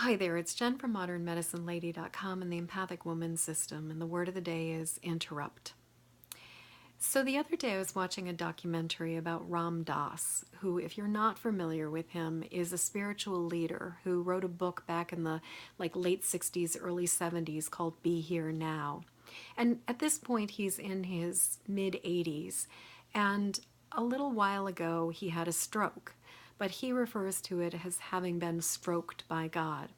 Hi there, it's Jen from modernmedicinelady.com and the Empathic Woman System, and the word of the day is interrupt. So the other day I was watching a documentary about Ram Dass, who, if you're not familiar with him, is a spiritual leader who wrote a book back in the late 60s, early 70s called Be Here Now. And at this point he's in his mid 80s, and a little while ago he had a stroke, but he refers to it as having been stroked by God.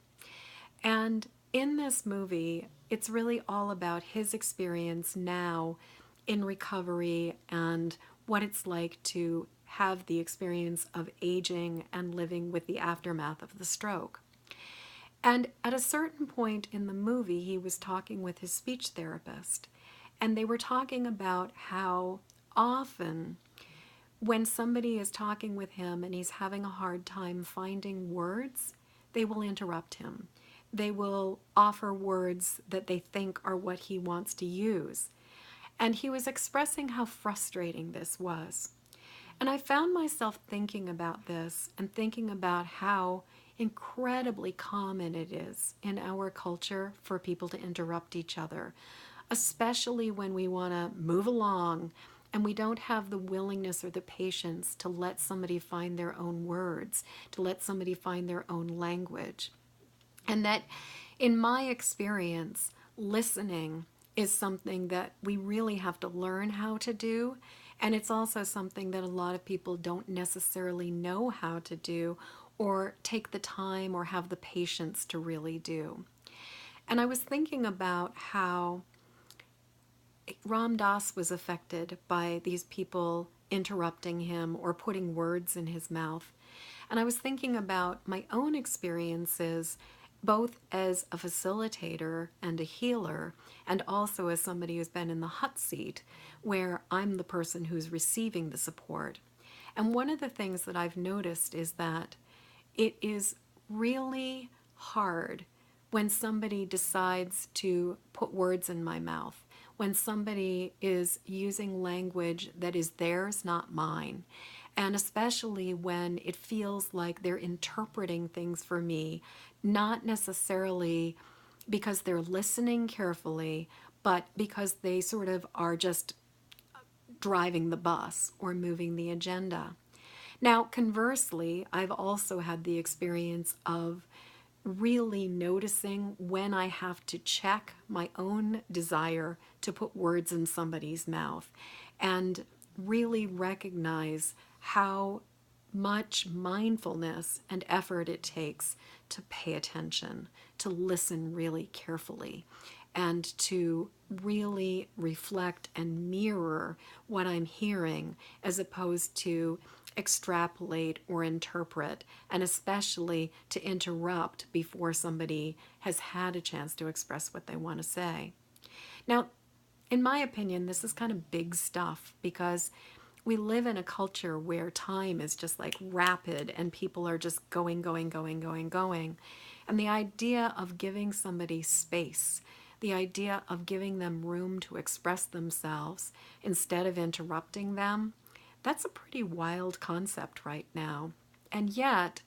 And in this movie, it's really all about his experience now in recovery and what it's like to have the experience of aging and living with the aftermath of the stroke. And at a certain point in the movie, he was talking with his speech therapist, and they were talking about how often when somebody is talking with him and he's having a hard time finding words, they will interrupt him. They will offer words that they think are what he wants to use. And he was expressing how frustrating this was. And I found myself thinking about this and thinking about how incredibly common it is in our culture for people to interrupt each other, especially when we want to move along and we don't have the willingness or the patience to let somebody find their own words, to let somebody find their own language. And that, in my experience, listening is something that we really have to learn how to do. And it's also something that a lot of people don't necessarily know how to do or take the time or have the patience to really do. And I was thinking about how Ram Dass was affected by these people interrupting him or putting words in his mouth. And I was thinking about my own experiences, both as a facilitator and a healer, and also as somebody who's been in the hot seat, where I'm the person who's receiving the support. And one of the things that I've noticed is that it is really hard when somebody decides to put words in my mouth, when somebody is using language that is theirs, not mine, and especially when it feels like they're interpreting things for me, not necessarily because they're listening carefully, but because they sort of are just driving the bus or moving the agenda. Now, conversely, I've also had the experience of really noticing when I have to check my own desire to put words in somebody's mouth and really recognize how much mindfulness and effort it takes to pay attention, to listen really carefully, and to really reflect and mirror what I'm hearing as opposed to extrapolate or interpret, and especially to interrupt before somebody has had a chance to express what they want to say. Now, in my opinion, this is kind of big stuff because we live in a culture where time is just like rapid and people are just going, going, going, going, going. And the idea of giving somebody space, the idea of giving them room to express themselves instead of interrupting them, that's a pretty wild concept right now. And yet,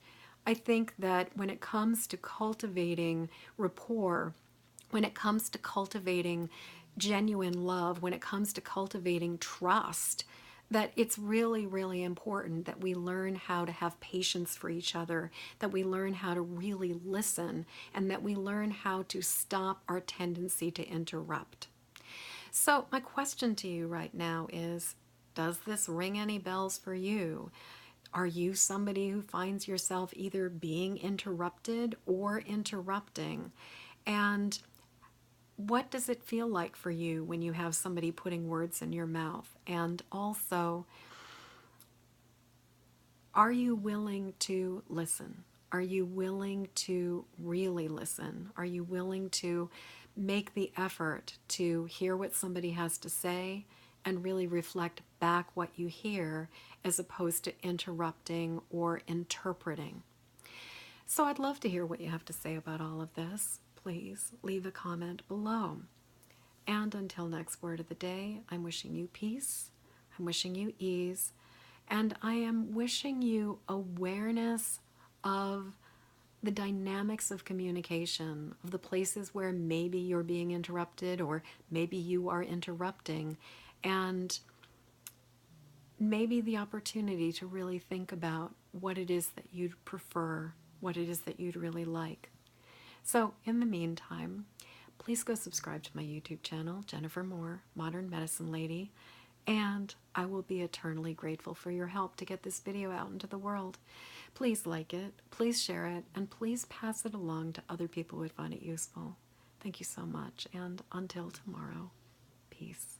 I think that when it comes to cultivating rapport, when it comes to cultivating genuine love, when it comes to cultivating trust, that it's really, really important that we learn how to have patience for each other, that we learn how to really listen, and that we learn how to stop our tendency to interrupt. So my question to you right now is, does this ring any bells for you? Are you somebody who finds yourself either being interrupted or interrupting? And what does it feel like for you when you have somebody putting words in your mouth? And also, are you willing to listen? Are you willing to really listen? Are you willing to make the effort to hear what somebody has to say and really reflect back what you hear as opposed to interrupting or interpreting? So I'd love to hear what you have to say about all of this. Please leave a comment below. And until next word of the day, I'm wishing you peace, I'm wishing you ease, and I am wishing you awareness of the dynamics of communication, of the places where maybe you're being interrupted or maybe you are interrupting, and maybe the opportunity to really think about what it is that you'd prefer, what it is that you'd really like. So in the meantime, please go subscribe to my YouTube channel, Jennifer Moore, Modern Medicine Lady, and I will be eternally grateful for your help to get this video out into the world. Please like it, please share it, and please pass it along to other people who would find it useful. Thank you so much, and until tomorrow, peace.